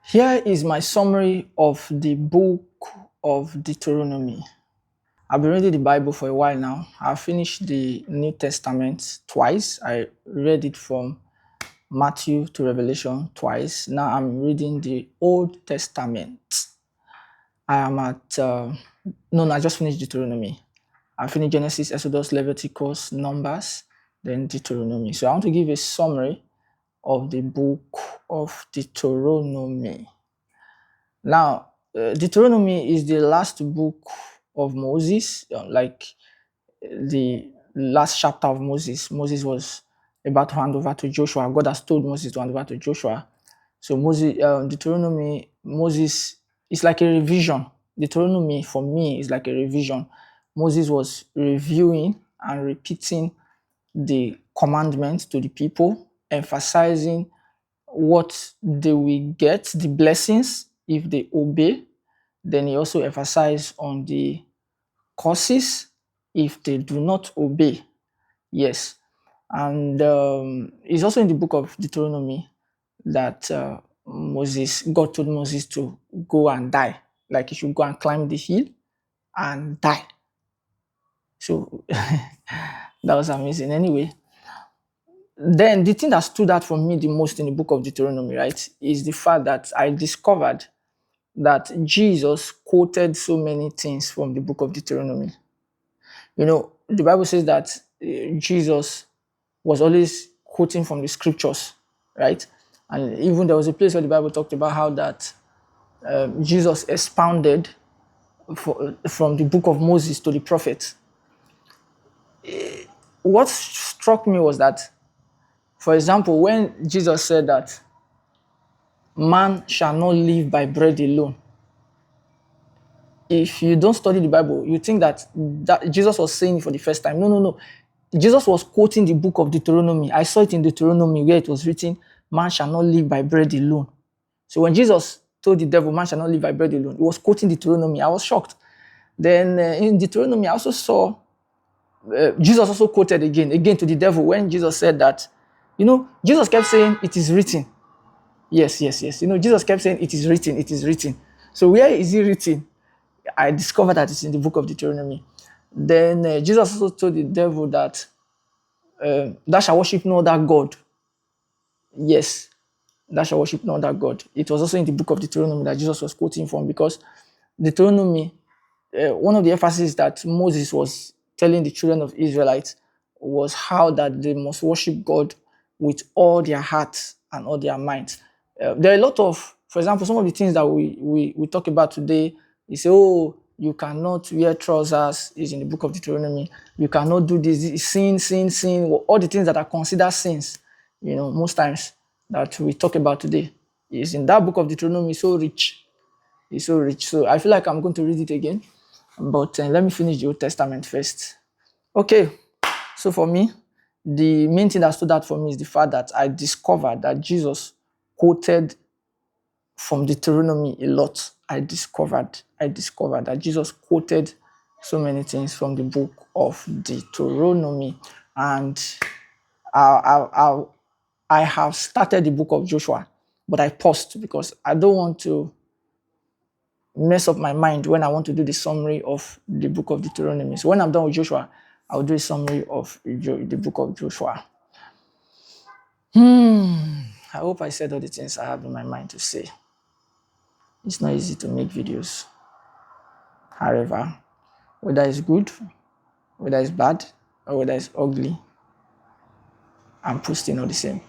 Here is my summary of the book of Deuteronomy. I've been reading the Bible for a while now. I've finished the New Testament twice. I read it from Matthew to Revelation twice. Now I'm reading the Old Testament. I am at, I just finished Deuteronomy. I finished Genesis, Exodus, Leviticus, Numbers, then Deuteronomy. So I want to give a summary of the book of Deuteronomy. Now, Deuteronomy is the last book of Moses, like the last chapter of Moses. Moses was about to hand over to Joshua. God has told Moses to hand over to Joshua. So Deuteronomy, Moses is like a revision. Deuteronomy for me is like a revision. Moses was reviewing and repeating the commandments to the people, emphasizing what they will get, the blessings if they obey. Then he also emphasized on the curses if they do not obey. Yes. And it's also in the book of Deuteronomy that God told Moses to go and die. Like he should go and climb the hill and die. So that was amazing. Anyway, then the thing that stood out for me the most in the book of Deuteronomy, right, is the fact that I discovered that Jesus quoted so many things from the book of Deuteronomy. You know, the Bible says that Jesus was always quoting from the scriptures, right? And even there was a place where the Bible talked about how that Jesus expounded from the book of Moses to the prophets. What struck me was that, for example, when Jesus said that man shall not live by bread alone, if you don't study the Bible, you think that Jesus was saying it for the first time. No. Jesus was quoting the book of Deuteronomy. I saw it in Deuteronomy where it was written, man shall not live by bread alone. So when Jesus told the devil, man shall not live by bread alone, he was quoting Deuteronomy. I was shocked. Then in Deuteronomy, I also saw Jesus also quoted again to the devil when Jesus said that, Jesus kept saying, it is written. Yes. Jesus kept saying, it is written. So where is it written? I discovered that it's in the book of Deuteronomy. Then Jesus also told the devil that thou shalt worship no other God. Yes, thou shalt worship no other God. It was also in the book of Deuteronomy that Jesus was quoting from, because Deuteronomy, one of the emphasis that Moses was telling the children of Israelites was how that they must worship God with all their hearts and all their minds. There are a lot of, for example, some of the things that we talk about today. You say, oh, you cannot wear trousers, is in the book of Deuteronomy. You cannot do this, sin, all the things that are considered sins, most times that we talk about today is in that book of Deuteronomy. So rich. It's so rich. So I feel like I'm going to read it again. But let me finish the Old Testament first. Okay. So for me, the main thing that stood out for me is the fact that I discovered that Jesus quoted from Deuteronomy a lot. I discovered that Jesus quoted so many things from the book of Deuteronomy. And I have started the book of Joshua, but I paused because I don't want to mess up my mind when I want to do the summary of the book of Deuteronomy. So when I'm done with Joshua, I'll do a summary of the book of Joshua. I hope I said all the things I have in my mind to say. It's not easy to make videos. However, whether it's good, whether it's bad, or whether it's ugly, I'm posting all the same.